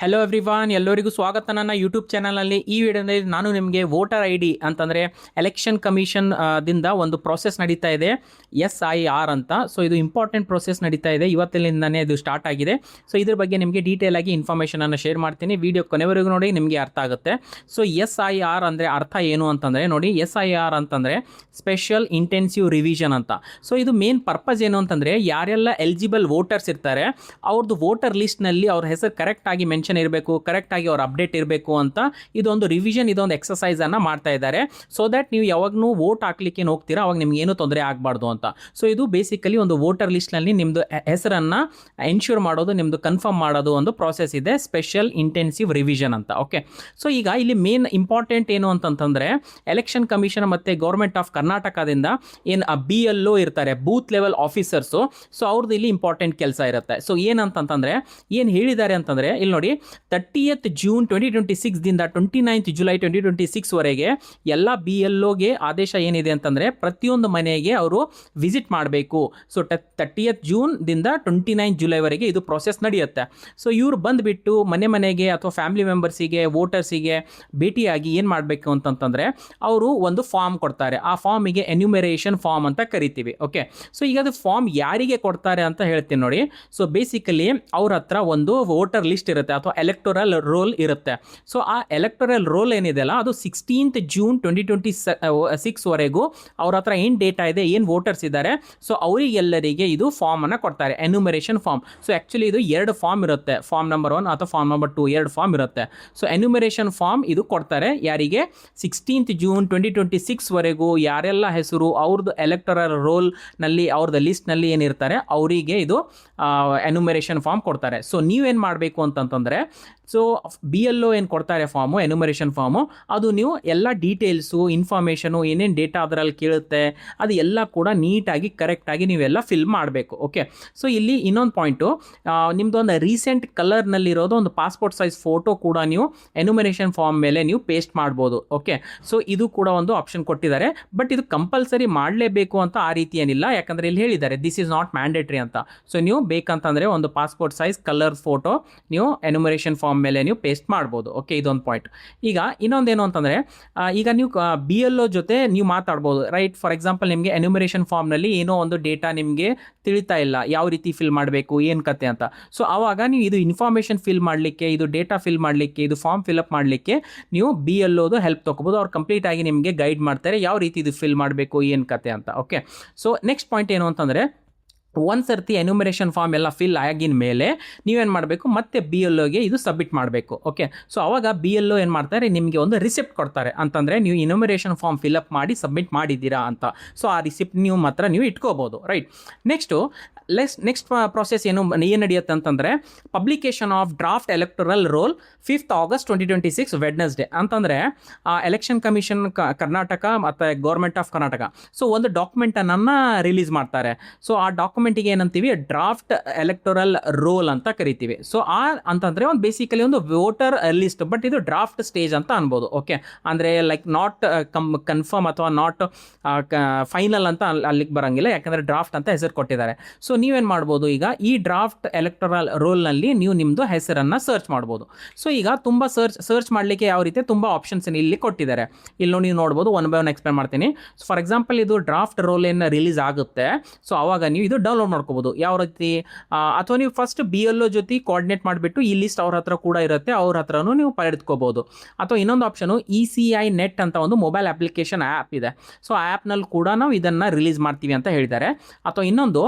Hello everyone, ಎಲ್ಲರಿಗೂ ಸ್ವಾಗತ ನನ್ನ ಯೂಟ್ಯೂಬ್ ಚಾನಲಲ್ಲಿ. ಈ ವಿಡಿಯೋದಲ್ಲಿ ನಾನು ನಿಮಗೆ ವೋಟರ್ ಐ ಡಿ ಅಂತಂದರೆ ಎಲೆಕ್ಷನ್ ಕಮಿಷನ್ ದಿಂದ ಒಂದು ಪ್ರೋಸೆಸ್ ನಡೀತಾ ಇದೆ, SIR ಅಂತ. ಸೊ ಇದು ಇಂಪಾರ್ಟೆಂಟ್ ಪ್ರೋಸೆಸ್ ನಡೀತಾ ಇದೆ, ಇವತ್ತಿನಿಂದನೇ ಇದು ಸ್ಟಾರ್ಟ್ ಆಗಿದೆ. ಸೊ ಇದ್ರ ಬಗ್ಗೆ ನಿಮಗೆ ಡೀಟೇಲ್ ಆಗಿ ಇನ್ಫಾರ್ಮೇಷನನ್ನು ಶೇರ್ ಮಾಡ್ತೀನಿ. ವಿಡಿಯೋ ಕೊನೆವರೆಗೂ ನೋಡಿ, ನಿಮಗೆ ಅರ್ಥ ಆಗುತ್ತೆ. ಸೊ SIR ಅಂದರೆ ಅರ್ಥ ಏನು ಅಂತಂದರೆ ನೋಡಿ, SIR ಅಂತಂದರೆ ಸ್ಪೆಷಲ್ ಇಂಟೆನ್ಸಿವ್ ರಿವಿಷನ್ ಅಂತ. ಸೊ ಇದು ಮೇನ್ ಪರ್ಪಸ್ ಏನು ಅಂತಂದರೆ, ಯಾರೆಲ್ಲ ಎಲಿಜಿಬಲ್ ವೋಟರ್ಸ್ ಇರ್ತಾರೆ ಅವ್ರದ್ದು ವೋಟರ್ ಲಿಸ್ಟ್ನಲ್ಲಿ ಅವ್ರ ಹೆಸರು ಕರೆಕ್ಟಾಗಿ ಮೆನ್ಷನ್ ಇರಬೇಕು, ಕರೆಕ್ಟಾಗಿ ಅವ್ರ ಅಪ್ಡೇಟ್ ಇರಬೇಕು ಅಂತ ಇದೊಂದು ರಿವಿಷನ್, ಇದೊಂದು ಎಕ್ಸಸೈಸ್ ಅನ್ನು ಮಾಡ್ತಾ ಇದ್ದಾರೆ. ಸೊ ದಟ್ ನೀವು ಯಾವಾಗೂ ವೋಟ್ ಹಾಕ್ಲಿಕ್ಕೆ ಹೋಗ್ತೀರಾ ಅವಾಗ ನಿಮ್ಗೆ ಏನು ತೊಂದರೆ ಆಗಬಾರ್ದು ಅಂತ. ಸೊ ಇದು ಬೇಸಿಕಲಿ ಒಂದು ವೋಟರ್ ಲಿಸ್ಟ್ನಲ್ಲಿ ನಿಮ್ಮದು ಹೆಸರನ್ನು ಎನ್ಶೂರ್ ಮಾಡೋದು, ನಿಮ್ಮದು ಕನ್ಫರ್ಮ್ ಮಾಡೋದು ಒಂದು ಪ್ರಾಸೆಸ್ ಇದೆ, ಸ್ಪೆಷಲ್ ಇಂಟೆನ್ಸಿವ್ ರಿವಿಷನ್ ಅಂತ. ಓಕೆ, ಸೊ ಈಗ ಇಲ್ಲಿ ಮೇನ್ ಇಂಪಾರ್ಟೆಂಟ್ ಏನು ಅಂತಂತಂದರೆ, ಎಲೆಕ್ಷನ್ ಕಮಿಷನ್ ಮತ್ತು ಗೌರ್ಮೆಂಟ್ ಆಫ್ ಕರ್ನಾಟಕದಿಂದ ಏನು BLO ಇರ್ತಾರೆ, ಬೂತ್ ಲೆವೆಲ್ ಆಫೀಸರ್ಸು. ಸೊ ಅವ್ರದ್ದು ಇಲ್ಲಿ ಇಂಪಾರ್ಟೆಂಟ್ ಕೆಲಸ ಇರುತ್ತೆ. ಸೊ ಏನಂತಂತಂದರೆ, ಏನು ಹೇಳಿದ್ದಾರೆ ಅಂತಂದರೆ, ಇಲ್ಲಿ ನೋಡಿ 30th ಜೂನ್ 2026 ದಿಂದ 29th ಜುಲೈ 2026 ವರೆಗೆ ಎಲ್ಲ BLOಗೆ ಆದೇಶ ಏನಿದೆ ಅಂತಂದರೆ, ಪ್ರತಿಯೊಂದು ಮನೆಗೆ ಅವರು ವಿಸಿಟ್ ಮಾಡಬೇಕು. ಸೊ 30th ಜೂನ್ ದಿಂದ 29th ಜುಲೈವರೆಗೆ ಇದು ಪ್ರೊಸೆಸ್ ನಡೆಯುತ್ತೆ. ಸೊ ಇವರು ಬಂದುಬಿಟ್ಟು ಮನೆಗೆ ಅಥವಾ ಫ್ಯಾಮಿಲಿ ಮೆಂಬರ್ಸಿಗೆ, ವೋಟರ್ಸಿಗೆ ಭೇಟಿಯಾಗಿ ಏನು ಮಾಡಬೇಕು ಅಂತಂತಂದರೆ, ಅವರು ಒಂದು ಫಾರ್ಮ್ ಕೊಡ್ತಾರೆ. ಆ ಫಾರ್ಮಿಗೆ ಎನ್ಯುಮರೇಷನ್ ಫಾರ್ಮ್ ಅಂತ ಕರಿತೀವಿ. ಓಕೆ, ಸೊ ಈಗ ಅದು ಫಾರ್ಮ್ ಯಾರಿಗೆ ಕೊಡ್ತಾರೆ ಅಂತ ಹೇಳ್ತೀನಿ ನೋಡಿ. ಸೊ ಬೇಸಿಕಲಿ ಅವ್ರ ಹತ್ರ ಒಂದು ವೋಟರ್ ಲಿಸ್ಟ್ ಇರುತ್ತೆ ಅಥವಾ ಎಲೆಕ್ಟೋರಲ್ ರೋಲ್ ಇರುತ್ತೆ. ಸೊ ಆ ಎಲೆಕ್ಟೋರಲ್ ರೋಲ್ ಏನಿದೆಯಲ್ಲ, ಅದು 16th ಜೂನ್ 2026 ವರೆಗೂ ಅವ್ರ ಹತ್ರ ಏನು ಡೇಟಾ ಇದೆ, ಏನು ವೋಟರ್ಸ್ ಇದ್ದಾರೆ, ಸೊ ಅವರಿಗೆಲ್ಲರಿಗೆ ಇದು ಫಾರ್ಮ್ ಅನ್ನು ಕೊಡ್ತಾರೆ, ಎನ್ಯುಮರೇಷನ್ ಫಾರ್ಮ್. ಸೊ ಆ್ಯಕ್ಚುಲಿ ಇದು 2 ಫಾರ್ಮ್ ಇರುತ್ತೆ, ಫಾರ್ಮ್ ನಂಬರ್ 1 ಅಥವಾ ಫಾರ್ಮ್ ನಂಬರ್ 2, 2 ಫಾರ್ಮ್ ಇರುತ್ತೆ. ಸೊ ಎನ್ಯುಮರೇಷನ್ ಫಾರ್ಮ್ ಇದು ಕೊಡ್ತಾರೆ ಯಾರಿಗೆ, 16th ಜೂನ್ 2026 ವರೆಗೂ ಯಾರೆಲ್ಲ ಹೆಸರು ಅವ್ರದ್ದು ಎಲೆಕ್ಟೋರಲ್ ರೋಲ್ನಲ್ಲಿ, ಅವ್ರದ್ದು ಲಿಸ್ಟ್ನಲ್ಲಿ ಏನಿರ್ತಾರೆ ಅವರಿಗೆ ಇದು ಎನ್ಯುಮರೇಷನ್ ಫಾರ್ಮ್ ಕೊಡ್ತಾರೆ. ಸೊ ನೀವೇನು ಮಾಡಬೇಕು ಅಂತಂತಂದರೆ, ಸೊ BLO ಏನು ಕೊಡ್ತಾರೆ ಫಾರ್ಮು, ಎನ್ಯುಮರೇಷನ್ ಫಾರ್ಮು, ಅದು ನೀವು ಎಲ್ಲ ಡೀಟೇಲ್ಸು, ಇನ್ಫಾರ್ಮೇಷನು, ಏನೇನು ಡೇಟಾ ಅದರಲ್ಲಿ ಕೇಳುತ್ತೆ ಅದು ಎಲ್ಲ ಕೂಡ ನೀಟಾಗಿ ಕರೆಕ್ಟಾಗಿ ನೀವೆಲ್ಲ ಫಿಲ್ ಮಾಡಬೇಕು. ಓಕೆ, ಸೊ ಇಲ್ಲಿ ಇನ್ನೊಂದು ಪಾಯಿಂಟು, ನಿಮ್ಮದು ಒಂದು ರೀಸೆಂಟ್ ಕಲರ್ನಲ್ಲಿರೋದು ಒಂದು ಪಾಸ್ಪೋರ್ಟ್ ಸೈಜ್ ಫೋಟೋ ಕೂಡ ನೀವು ಎನ್ಯುಮರೇಷನ್ ಫಾರ್ಮ್ ಮೇಲೆ ನೀವು ಪೇಸ್ಟ್ ಮಾಡ್ಬೋದು. ಓಕೆ, ಸೊ ಇದು ಕೂಡ ಒಂದು ಆಪ್ಷನ್ ಕೊಟ್ಟಿದ್ದಾರೆ. ಬಟ್ ಇದು ಕಂಪಲ್ಸರಿ ಮಾಡಲೇಬೇಕು ಅಂತ ಆ ರೀತಿ ಏನಿಲ್ಲ, ಯಾಕಂದರೆ ಇಲ್ಲಿ ಹೇಳಿದ್ದಾರೆ ದಿಸ್ ಈಸ್ ನಾಟ್ ಮ್ಯಾಂಡೇಟ್ರಿ ಅಂತ. ಸೊ ನೀವು ಬೇಕಂತಂದರೆ ಒಂದು ಪಾಸ್ಪೋರ್ಟ್ ಸೈಜ್ ಕಲರ್ ಫೋಟೋ ನೀವು ಎನ್ಯುಮರೇಷನ್ ಫಾರ್ಮ್ ಮೇಲೆ ನೀವು ಪೇಸ್ಟ್ ಮಾಡ್ಬೋದು. ಓಕೆ, ಇದೊಂದು ಪಾಯಿಂಟ್. ಈಗ ಇನ್ನೊಂದೇನು ಅಂತಂದರೆ, ಈಗ ನೀವು BLO ಜೊತೆ ನೀವು ಮಾತಾಡ್ಬೋದು, ರೈಟ್? ಫಾರ್ ಎಕ್ಸಾಂಪಲ್, ನಿಮಗೆ ಎನ್ಯುಮರೇಷನ್ ಫಾರ್ಮ್ನಲ್ಲಿ ಏನೋ ಒಂದು ಡೇಟಾ ನಿಮಗೆ ತಿಳಿತಾ ಇಲ್ಲ, ಯಾವ ರೀತಿ ಫಿಲ್ ಮಾಡಬೇಕು, ಏನು ಕತೆ ಅಂತ. ಸೊ ಆವಾಗ ನೀವು ಇದು ಇನ್ಫಾರ್ಮೇಷನ್ ಫಿಲ್ ಮಾಡಲಿಕ್ಕೆ, ಇದು ಡೇಟಾ ಫಿಲ್ ಮಾಡಲಿಕ್ಕೆ, ಇದು ಫಾರ್ಮ್ ಫಿಲಪ್ ಮಾಡಲಿಕ್ಕೆ ನೀವು BLOದು ಹೆಲ್ಪ್ ತೊಗೋಬೋದು. ಅವ್ರು ಕಂಪ್ಲೀಟಾಗಿ ನಿಮಗೆ ಗೈಡ್ ಮಾಡ್ತಾರೆ ಯಾವ ರೀತಿ ಇದು ಫಿಲ್ ಮಾಡಬೇಕು, ಏನು ಕತೆ ಅಂತ. ಓಕೆ, ಸೊ ನೆಕ್ಸ್ಟ್ ಪಾಯಿಂಟ್ ಏನು ಅಂತಂದರೆ, ಒಂದು ಸರ್ತಿ ಎನ್ಯುಮರೇಷನ್ ಫಾರ್ಮ್ ಎಲ್ಲ ಫಿಲ್ ಆಗಿನ ಮೇಲೆ ನೀವೇನು ಮಾಡಬೇಕು, ಮತ್ತೆ BLOಗೆ ಇದು ಸಬ್ಮಿಟ್ ಮಾಡಬೇಕು. ಓಕೆ, ಸೊ ಅವಾಗ BLO ಏನು ಮಾಡ್ತಾರೆ, ನಿಮಗೆ ಒಂದು ರಿಸಿಪ್ಟ್ ಕೊಡ್ತಾರೆ, ಅಂತಂದರೆ ನೀವು ಎನ್ಯುಮರೇಷನ್ ಫಾರ್ಮ್ ಫಿಲಪ್ ಮಾಡಿ ಸಬ್ಮಿಟ್ ಮಾಡಿದ್ದೀರಾ ಅಂತ. ಸೊ ಆ ರಿಸಿಪ್ಟ್ ನೀವು ಮಾತ್ರ ನೀವು ಇಟ್ಕೋಬೋದು, ರೈಟ್? ನೆಕ್ಸ್ಟ್ ಪ್ರಾಸೆಸ್ ಏನು ನಡೆಯುತ್ತೆ ಅಂತಂದರೆ, publication of draft electoral roll 5th August 2026 Wednesday. ಅಂತಂದರೆ ಎಲೆಕ್ಷನ್ ಕಮಿಷನ್ ಕರ್ನಾಟಕ ಮತ್ತು ಗೌರ್ಮೆಂಟ್ ಆಫ್ ಕರ್ನಾಟಕ ಸೊ ಒಂದು ಡಾಕ್ಯುಮೆಂಟನ್ನು ರಿಲೀಸ್ ಮಾಡ್ತಾರೆ. ಸೊ ಆ ಡಾಕ್ಯುಮೆಂಟಿಗೆ ಏನಂತೀವಿ, ಡ್ರಾಫ್ಟ್ ಎಲೆಕ್ಟೋರಲ್ ರೋಲ್ ಅಂತ ಕರಿತೀವಿ. ಸೊ ಅಂತಂದರೆ ಒಂದು ಬೇಸಿಕಲಿ ಒಂದು ವೋಟರ್ ಲಿಸ್ಟ್, ಬಟ್ ಇದು ಡ್ರಾಫ್ಟ್ ಸ್ಟೇಜ್ ಅಂತ ಅನ್ಬೋದು. ಓಕೆ, ಅಂದರೆ ಲೈಕ್ ನಾಟ್ ಕನ್ಫರ್ಮ್ ಅಥವಾ ನಾಟ್ ಫೈನಲ್ ಅಂತ ಅಲ್ಲಿಗೆ ಬರೋಂಗಿಲ್ಲ, ಯಾಕಂದರೆ ಡ್ರಾಫ್ಟ್ ಅಂತ ಹೆಸರು ಕೊಟ್ಟಿದ್ದಾರೆ. ಸೊ ನೀವೇನು ಮಾಡ್ಬೋದು, ಈಗ ಈ ಡ್ರಾಫ್ಟ್ ಎಲೆಕ್ಟೋರಲ್ ರೋಲ್ನಲ್ಲಿ ನೀವು ನಿಮ್ಮದು ಹೆಸರನ್ನು ಸರ್ಚ್ ಮಾಡ್ಬೋದು. ಸೊ ಈಗ ತುಂಬ ಸರ್ಚ್ ಮಾಡಲಿಕ್ಕೆ ಯಾವ ರೀತಿ ತುಂಬ ಆಪ್ಷನ್ಸ್ ಇಲ್ಲಿ ಕೊಟ್ಟಿದ್ದಾರೆ. ಇಲ್ಲಿ ನೀವು ನೋಡ್ಬೋದು, ಒನ್ ಬೈ ಒನ್ ಎಕ್ಸ್ಪ್ಲೇನ್ ಮಾಡ್ತೀನಿ. ಸೊ ಫಾರ್ ಎಕ್ಸಾಂಪಲ್, ಇದು ಡ್ರಾಫ್ಟ್ ರೋಲ್ ಏನು ರಿಲೀಸ್ ಆಗುತ್ತೆ, ಸೊ ಆವಾಗ ನೀವು ಇದು ಡೌನ್ಲೋಡ್ ಮಾಡ್ಕೋಬೋದು. ಯಾವ ರೀತಿ, ಅಥವಾ ನೀವು ಫಸ್ಟ್ BLO ಜೊತೆ ಕೋಆರ್ಡಿನೇಟ್ ಮಾಡಿಬಿಟ್ಟು ಈ ಲಿಸ್ಟ್ ಅವ್ರ ಹತ್ರ ಕೂಡ ಇರುತ್ತೆ, ಅವ್ರ ಹತ್ರನೂ ನೀವು ಪಡೆದುಕೋಬೋದು. ಅಥವಾ ಇನ್ನೊಂದು ಆಪ್ಷನು ECI ನೆಟ್ ಅಂತ ಒಂದು ಮೊಬೈಲ್ ಅಪ್ಲಿಕೇಶನ್ ಆ್ಯಪ್ ಇದೆ. ಸೊ ಆ ಆ್ಯಪ್ನಲ್ಲಿ ಕೂಡ ನಾವು ಇದನ್ನು ರಿಲೀಸ್ ಮಾಡ್ತೀವಿ ಅಂತ ಹೇಳಿದ್ದಾರೆ. ಅಥವಾ ಇನ್ನೊಂದು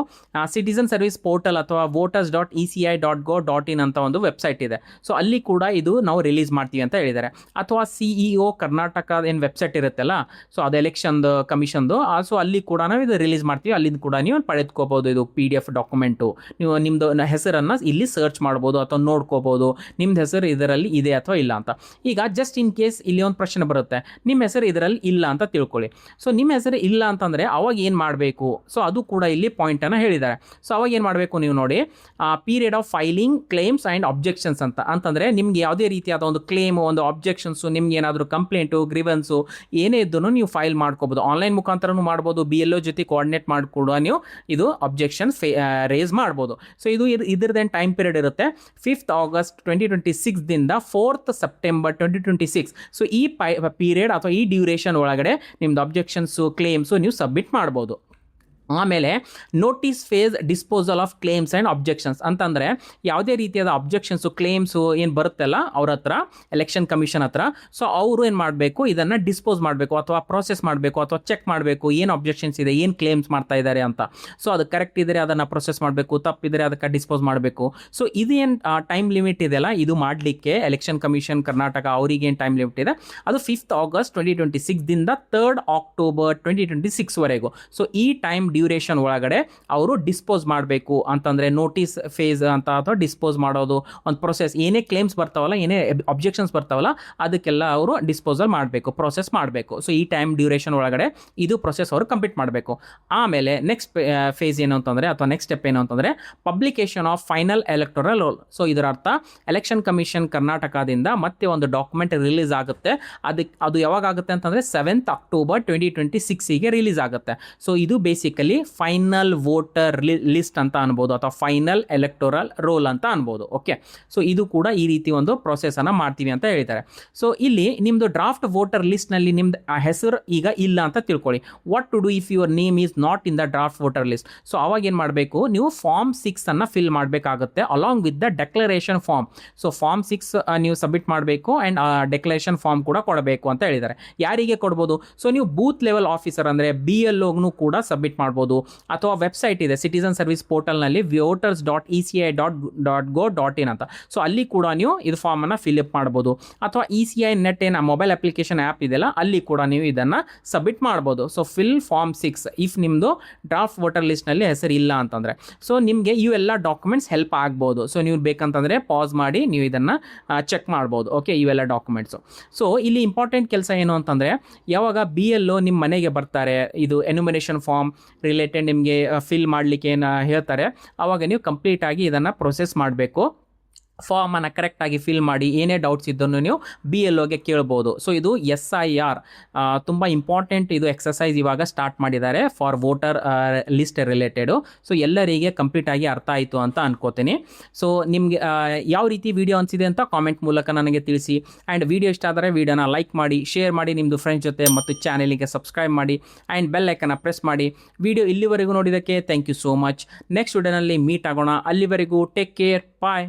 ಸಿಟಿಸನ್ ಸರ್ವಿಸ್ ಪೋರ್ಟಲ್ ಅಥವಾ voters.eci.gov.in ಅಂತ ಒಂದು ವೆಬ್ಸೈಟ್ ಇದೆ. ಸೊ ಅಲ್ಲಿ ಕೂಡ ಇದು ನಾವು ರಿಲೀಸ್ ಮಾಡ್ತೀವಿ ಅಂತ ಹೇಳಿದ್ದಾರೆ. ಅಥವಾ CEO ಕರ್ನಾಟಕ ಏನು ವೆಬ್ಸೈಟ್ ಇರುತ್ತಲ್ಲ, ಸೊ ಅದು ಎಲೆಕ್ಷನ್ದು ಕಮಿಷನ್ದು, ಸೊ ಅಲ್ಲಿ ಕೂಡ ನಾವು ಇದು ರಿಲೀಸ್ ಮಾಡ್ತೀವಿ, ಅಲ್ಲಿಂದ ಕೂಡ ನೀವು ಪಡೆದುಕೋಬೋದು ಇದು PDF ಡಾಕ್ಯುಮೆಂಟು. ನೀವು ನಿಮ್ಮದು ಹೆಸರನ್ನು ಇಲ್ಲಿ ಸರ್ಚ್ ಮಾಡ್ಬೋದು ಅಥವಾ ನೋಡ್ಕೋಬೋದು, ನಿಮ್ಮದು ಹೆಸರು ಇದರಲ್ಲಿ ಇದೆ ಅಥವಾ ಇಲ್ಲ ಅಂತ. ಈಗ ಜಸ್ಟ್ ಇನ್ ಕೇಸ್ ಇಲ್ಲಿ ಒಂದು ಪ್ರಶ್ನೆ ಬರುತ್ತೆ, ನಿಮ್ಮ ಹೆಸರು ಇದರಲ್ಲಿ ಇಲ್ಲ ಅಂತ ತಿಳ್ಕೊಳ್ಳಿ. ಸೊ ನಿಮ್ಮ ಹೆಸರು ಇಲ್ಲ ಅಂತಂದರೆ ಅವಾಗ ಏನು ಮಾಡಬೇಕು, ಸೊ ಅದು ಕೂಡ ಇಲ್ಲಿ ಪಾಯಿಂಟನ್ನು ಹೇಳಿದ್ದಾರೆ. ಸೊ ಅವಾಗ ಏನು ಮಾಡಬೇಕು ನೀವು ನೋಡಿ, period of filing claims and objections ಅಂತಂದರೆ ನಿಮ್ಗೆ ಯಾವುದೇ ರೀತಿಯಾದ ಒಂದು ಕ್ಲೇಮು, ಒಂದು ಅಬ್ಜೆಕ್ಷನ್ಸು, ನಿಮ್ಗೆ ಏನಾದರೂ ಕಂಪ್ಲೇಂಟು, ಗ್ರೀವೆನ್ಸು ಏನೇ ಇದ್ದೂ ನೀವು ಫೈಲ್ ಮಾಡ್ಕೋಬೋದು. ಆನ್ಲೈನ್ ಮುಖಾಂತರನೂ ಮಾಡ್ಬೋದು, BLO ಜೊತೆ ಕೋಆರ್ಡಿನೇಟ್ ಮಾಡಿಕೊಡುವ ನೀವು ಇದು ಅಬ್ಜೆಕ್ಷನ್ ಅಬ್ಜೆಕ್ಷನ್ ರೇಸ್ ಮಾಡ್ಬೋದು. ಸೊ ಇದು ಇದ್ರದ್ದೇನು ಟೈಮ್ ಪೀರಿಯಡ್ ಇರುತ್ತೆ 5th August 2026 ದಿಂದ 4th September 2026. ಸೊ ಈ ಪೀರಿಯಡ್ ಅಥವಾ ಈ ಡ್ಯೂರೇಷನ್ ಒಳಗಡೆ ನಿಮ್ದು ಅಬ್ಜೆಕ್ಷನ್ಸು ಕ್ಲೇಮ್ಸು ನೀವು ಸಬ್ಮಿಟ್ ಮಾಡ್ಬೋದು. ಆಮೇಲೆ notice phase disposal of claims and objections ಅಂತಂದರೆ ಯಾವುದೇ ರೀತಿಯಾದ ಅಬ್ಜೆಕ್ಷನ್ಸು ಕ್ಲೇಮ್ಸು ಏನು ಬರುತ್ತಲ್ಲ ಅವ್ರ ಹತ್ರ ಎಲೆಕ್ಷನ್ ಕಮಿಷನ್ ಹತ್ರ, ಸೊ ಅವರು ಏನು ಮಾಡಬೇಕು, ಇದನ್ನು ಡಿಸ್ಪೋಸ್ ಮಾಡಬೇಕು ಅಥವಾ ಪ್ರೊಸೆಸ್ ಮಾಡಬೇಕು ಅಥವಾ ಚೆಕ್ ಮಾಡಬೇಕು ಏನು ಅಬ್ಜೆಕ್ಷನ್ಸ್ ಇದೆ, ಏನು ಕ್ಲೇಮ್ಸ್ ಮಾಡ್ತಾ ಇದ್ದಾರೆ ಅಂತ. ಸೊ ಅದು ಕರೆಕ್ಟ್ ಇದ್ದರೆ ಅದನ್ನು ಪ್ರೊಸೆಸ್ ಮಾಡಬೇಕು, ತಪ್ಪಿದರೆ ಅದಕ್ಕೆ ಡಿಸ್ಪೋಸ್ ಮಾಡಬೇಕು. ಸೊ ಇದು ಏನು ಟೈಮ್ ಲಿಮಿಟ್ ಇದೆಯಲ್ಲ, ಇದು ಮಾಡಲಿಕ್ಕೆ ಎಲೆಕ್ಷನ್ ಕಮಿಷನ್ ಕರ್ನಾಟಕ ಅವರಿಗೆ ಏನು ಟೈಮ್ ಲಿಮಿಟ್ ಇದೆ ಅದು 5th August 2026 ದಿಂದ 3rd October 2026 ವರೆಗೂ. ಸೊ ಈ ಟೈಮ್ ಡ್ಯೂರೇಷನ್ ಒಳಗಡೆ ಅವರು ಡಿಸ್ಪೋಸ್ ಮಾಡಬೇಕು ಅಂತಂದರೆ ನೋಟಿಸ್ ಫೇಸ್ ಅಂತ ಅಥವಾ ಡಿಸ್ಪೋಸ್ ಮಾಡೋದು ಒಂದು ಪ್ರೊಸೆಸ್, ಏನೇ ಕ್ಲೇಮ್ಸ್ ಬರ್ತಾವಲ್ಲ, ಏನೇ ಅಬ್ಜೆಕ್ಷನ್ಸ್ ಬರ್ತಾವಲ್ಲ ಅದಕ್ಕೆಲ್ಲ ಅವರು ಡಿಸ್ಪೋಸಲ್ ಮಾಡಬೇಕು, ಪ್ರೊಸೆಸ್ ಮಾಡಬೇಕು. ಸೊ ಈ ಟೈಮ್ ಡ್ಯೂರೇಷನ್ ಒಳಗಡೆ ಇದು ಪ್ರೊಸೆಸ್ ಅವರು ಕಂಪ್ಲೀಟ್ ಮಾಡಬೇಕು. ಆಮೇಲೆ ನೆಕ್ಸ್ಟ್ ಫೇಸ್ ಏನು ಅಂತಂದರೆ ಅಥವಾ ನೆಕ್ಸ್ಟ್ ಸ್ಟೆಪ್ ಏನು ಅಂತಂದರೆ publication of final electoral roll. So ಇದರ ಅರ್ಥ ಎಲೆಕ್ಷನ್ ಕಮಿಷನ್ ಕರ್ನಾಟಕದಿಂದ ಮತ್ತೆ ಒಂದು ಡಾಕ್ಯುಮೆಂಟ್ ರಿಲೀಸ್ ಆಗುತ್ತೆ. ಅದು ಯಾವಾಗ ಆಗುತ್ತೆ ಅಂತಂದರೆ 7th October 2026ಗೆ ರಿಲೀಸ್ ಆಗುತ್ತೆ. ಸೊ ಇದು ಬೇಸಿಕಲಿ ಫೈನಲ್ ವೋಟರ್ ಲಿಸ್ಟ್ ಅಂತ ಅನ್ಬೋದು ಅಥವಾ ಫೈನಲ್ ಎಲೆಕ್ಟೋರಲ್ ರೋಲ್ ಅಂತ ಅನ್ಬೋದು. ಓಕೆ, ಸೊ ಇದು ಕೂಡ ಈ ರೀತಿ ಒಂದು ಪ್ರೊಸೆಸ್ ಅನ್ನ ಮಾಡ್ತೀವಿ ಅಂತ ಹೇಳ್ತಾರೆ. ಸೊ ಇಲ್ಲಿ ನಿಮ್ದು ಡ್ರಾಫ್ಟ್ ವೋಟರ್ ಲಿಸ್ಟ್ ನಲ್ಲಿ ನಿಮ್ದು ಹೆಸರು ಈಗ ಇಲ್ಲ ಅಂತ ತಿಳ್ಕೊಳ್ಳಿ. What to do if your name is not in the draft voter list? So ಅವಾಗ ಏನು ಮಾಡಬೇಕು, ನೀವು ಫಾರ್ಮ್ 6 ಅನ್ನ ಫಿಲ್ ಮಾಡಬೇಕಾಗುತ್ತೆ along with the declaration form. So form 6 ನೀವು ಸಬ್ಮಿಟ್ ಮಾಡಬೇಕು ಆ್ಯಂಡ್ ಡೆಕ್ಲರೇಷನ್ ಫಾರ್ಮ್ ಕೂಡ ಕೊಡಬೇಕು ಅಂತ ಹೇಳಿದ್ದಾರೆ. ಯಾರಿಗೆ ಕೊಡ್ಬೋದು? ಸೊ ನೀವು ಬೂತ್ ಲೆವೆಲ್ ಆಫೀಸರ್ ಅಂದರೆ BLOಗೂ ಕೂಡ ಸಬ್ಮಿಟ್ ಮಾಡ್ಬೋದು, ಅಥವಾ ವೆಬ್ಸೈಟ್ ಇದೆ ಸಿಟಿಸನ್ ಸರ್ವಿಸ್ ಪೋರ್ಟಲ್ನಲ್ಲಿ voters.eci.gov.in ಅಂತ. ಸೊ ಅಲ್ಲಿ ಕೂಡ ನೀವು ಇದು ಫಾರ್ಮನ್ನು ಫಿಲ್ಅಪ್ ಮಾಡ್ಬೋದು, ಅಥವಾ ECI ನೆಟ್ ಏನು ಮೊಬೈಲ್ ಅಪ್ಲಿಕೇಶನ್ ಆ್ಯಪ್ ಇದೆಯಲ್ಲ ಅಲ್ಲಿ ಕೂಡ ನೀವು ಇದನ್ನು ಸಬ್ಮಿಟ್ ಮಾಡ್ಬೋದು. ಸೊ ಫಿಲ್ ಫಾರ್ಮ್ 6 ಇಫ್ ನಿಮ್ಮದು ಡ್ರಾಫ್ಟ್ ವೋಟರ್ ಲಿಸ್ಟ್ನಲ್ಲಿ ಹೆಸರು ಇಲ್ಲ ಅಂತಂದರೆ. ಸೊ ನಿಮಗೆ ಇವೆಲ್ಲ ಡಾಕ್ಯುಮೆಂಟ್ಸ್ ಹೆಲ್ಪ್ ಆಗ್ಬೋದು. ಸೊ ನೀವು ಬೇಕಂತಂದರೆ ಪಾಸ್ ಮಾಡಿ ನೀವು ಇದನ್ನು ಚೆಕ್ ಮಾಡ್ಬೋದು. ಓಕೆ, ಇವೆಲ್ಲ ಡಾಕ್ಯುಮೆಂಟ್ಸು. ಸೊ ಇಲ್ಲಿ ಇಂಪಾರ್ಟೆಂಟ್ ಕೆಲಸ ಏನು ಅಂತಂದರೆ, ಯಾವಾಗ BLO ನಿಮ್ಮ ಮನೆಗೆ ಬರ್ತಾರೆ, ಇದು ಎನ್ಯುಮರೇಷನ್ ಫಾರ್ಮ್ ರಿಲೇಟೆಡ್ ನಿಮಗೆ ಫಿಲ್ ಮಾಡಲಿಕ್ಕೆ ಏನು ಹೇಳ್ತಾರೆ, ಆವಾಗ ನೀವು ಕಂಪ್ಲೀಟಾಗಿ ಇದನ್ನು ಪ್ರೊಸೆಸ್ ಮಾಡಬೇಕು. ಫಾರ್ಮನ್ನು ಕರೆಕ್ಟಾಗಿ ಫಿಲ್ ಮಾಡಿ ಏನೇ ಡೌಟ್ಸ್ ಇದ್ದನ್ನು ನೀವು BLOಗೆ ಕೇಳ್ಬೋದು. ಸೊ ಇದು SIR ತುಂಬ ಇಂಪಾರ್ಟೆಂಟ್ ಇದು ಎಕ್ಸಸೈಸ್ ಇವಾಗ ಸ್ಟಾರ್ಟ್ ಮಾಡಿದ್ದಾರೆ for voter list related. So ಎಲ್ಲರಿಗೆ ಕಂಪ್ಲೀಟಾಗಿ ಅರ್ಥ ಆಯಿತು ಅಂತ ಅನ್ಕೋತೀನಿ. ಸೊ ನಿಮಗೆ ಯಾವ ರೀತಿ ವಿಡಿಯೋ ಅನಿಸಿದೆ ಅಂತ ಕಾಮೆಂಟ್ ಮೂಲಕ ನನಗೆ ತಿಳಿಸಿ. ಆ್ಯಂಡ್ ವಿಡಿಯೋ ಇಷ್ಟ ಆದರೆ ವಿಡಿಯೋನ ಲೈಕ್ ಮಾಡಿ, ಶೇರ್ ಮಾಡಿ ನಿಮ್ಮದು ಫ್ರೆಂಡ್ಸ್ ಜೊತೆ, ಮತ್ತು ಚಾನಲಿಗೆ ಸಬ್ಸ್ಕ್ರೈಬ್ ಮಾಡಿ ಆ್ಯಂಡ್ ಬೆಲ್ ಐಕನ್ನ ಪ್ರೆಸ್ ಮಾಡಿ. ವಿಡಿಯೋ ಇಲ್ಲಿವರೆಗೂ ನೋಡಿದ್ದಕ್ಕೆ thank you so much. Next ವಿಡಿಯೋನಲ್ಲಿ ಮೀಟ್ ಆಗೋಣ. ಅಲ್ಲಿವರೆಗೂ ಟೇಕ್ ಕೇರ್, ಬಾಯ್.